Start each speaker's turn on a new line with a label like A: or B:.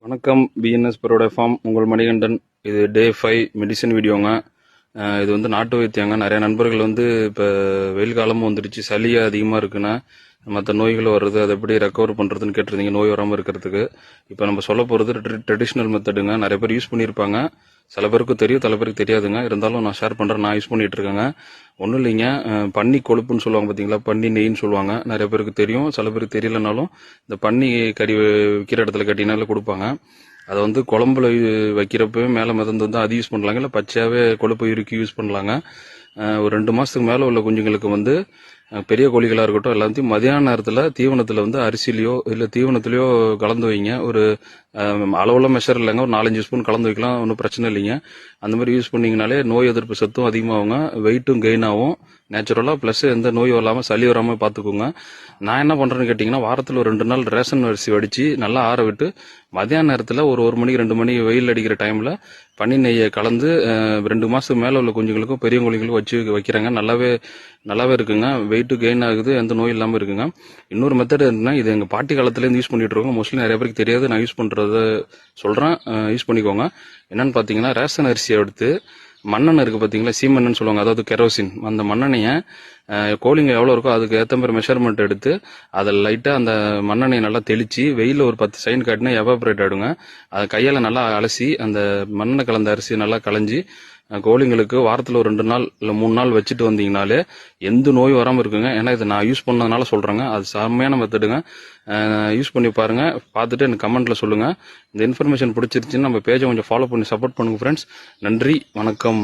A: வணக்கம். BNS பரோட form உங்கள் மணிகண்டன். இது டே 5 மெடிசன் வீடியோங்க. இது வந்து நாட்டு வைத்தியங்க. நிறைய நண்பர்கள் வந்து இப்போ வெயில் காலமும் வந்துடுச்சு, சளி அதிகமாக இருக்குன்னா மற்ற நோய்கள் வருது, அதை எப்படி ரெக்கவர் பண்ணுறதுன்னு கேட்டிருந்தீங்க, நோய் வராமல் இருக்கிறதுக்கு. இப்போ நம்ம சொல்ல போகிறது ட்ரெடிஷ்னல் மெத்தடுங்க. நிறைய பேர் யூஸ் பண்ணியிருப்பாங்க, சில பேருக்கு தெரியும், சில பேருக்கு தெரியாதுங்க. இருந்தாலும் நான் ஷேர் பண்ணுறேன், நான் யூஸ் பண்ணிட்டு இருக்கேங்க. ஒன்றும் இல்லைங்க, பன்னி கொழுப்புன்னு சொல்லுவாங்க பார்த்தீங்களா, பன்னி நெய்ன்னு சொல்லுவாங்க. நிறைய பேருக்கு தெரியும், சில பேருக்கு தெரியலனாலும் இந்த பன்னி கறி விற்கிற இடத்துல கட்டினால கொடுப்பாங்க. அதை வந்து குழம்புல வைக்கிறப்பவே மேலே மிதந்து வந்து அது யூஸ் பண்ணலாங்க, இல்லை பச்சையாகவே கொழுப்பு இறுக்கி யூஸ் பண்ணலாங்க. ஒரு 2 மாதத்துக்கு மேலே உள்ள குஞ்சுங்களுக்கு வந்து பெரிய கோழிகளாக இருக்கட்டும், எல்லாத்தையும் மதியான நேரத்தில் தீவனத்தில் வந்து அரிசிலையோ இல்லை தீவனத்துலையோ கலந்து வைங்க. ஒரு அளவுள்ள மெஷர் இல்லைங்க, ஒரு 4-5 ஸ்பூன் கலந்து வைக்கலாம், ஒன்றும் பிரச்சனை இல்லைங்க. அந்த மாதிரி யூஸ் பண்ணிங்கனாலே நோய் எதிர்ப்பு சத்தும் அதிகமாகுங்க, வெயிட்டும் கெயின் ஆகும் நேச்சுரலாக. ப்ளஸ் எந்த நோய் வராமல் சளி வராமல் பார்த்துக்கோங்க. நான் என்ன பண்ணுறேன்னு கேட்டிங்கன்னா, வாரத்தில் ஒரு 2 நாள் ரேஷன் அரிசி வடித்து நல்லா ஆற விட்டு மதியான நேரத்தில் ஒரு 1 மணிக்கு 2 மணி வெயில் அடிக்கிற டைமில் பன்னி நெய்யை கலந்து 2 மாதத்துக்கு மேலே உள்ள குஞ்சுங்களுக்கும் பெரிய கோழிகளுக்கும் வச்சு வைக்கிறாங்க. நல்லாவே இருக்குங்க, வெயிட்டு கெயின் ஆகுது, எந்த நோய் இல்லாமல் இருக்குங்க. இன்னொரு மெத்தட் என்னன்னா, இது எங்கள் பாட்டி காலத்துலேருந்து யூஸ் பண்ணிட்டு இருக்கோம். மோஸ்ட்லி நிறைய பேருக்கு தெரியாது, நான் யூஸ் பண்ணுறத சொல்கிறேன், யூஸ் பண்ணிக்கோங்க. என்னன்னு பார்த்தீங்கன்னா, ரேஷன் அரிசியை எடுத்து மண்ணெண்ணெய் இருக்குது பார்த்தீங்களா, சீமண்ணன்னு சொல்லுவாங்க, அதாவது கெரோசின். அந்த மண்ணெண்ணெயை கோழிங்க எவ்வளோ இருக்கோ அதுக்கு ஏற்ற மாதிரி மெஷர்மெண்ட் எடுத்து அதை லைட்டாக அந்த மண்ணெண்ணெயை நல்லா தெளித்து வெயிலில் ஒரு 10 செகண்ட் காட்டினா எவாபரேட் ஆகிடுங்க. அதை கையால் நல்லா அலசி அந்த மண்ணெண்ணெய் கலந்த அரிசி நல்லா களைஞ்சி கோழிங்களுக்கு வாரத்தில் ஒரு 2 நாள் இல்லை 3 நாள் வச்சுட்டு வந்தீங்கனாலே எந்த நோய் வராமல் இருக்குங்க. ஏன்னா இதை நான் யூஸ் பண்ணதுனால சொல்கிறேங்க, அது செம்மையான மெத்தடுங்க. யூஸ் பண்ணி பாருங்கள், பார்த்துட்டு எனக்கு கமெண்ட்டில் சொல்லுங்கள். இந்த இன்ஃபர்மேஷன் பிடிச்சிருச்சுன்னு நம்ம பேஜை கொஞ்சம் ஃபாலோ பண்ணி சப்போர்ட் பண்ணுங்கள் ஃப்ரெண்ட்ஸ். நன்றி, வணக்கம்.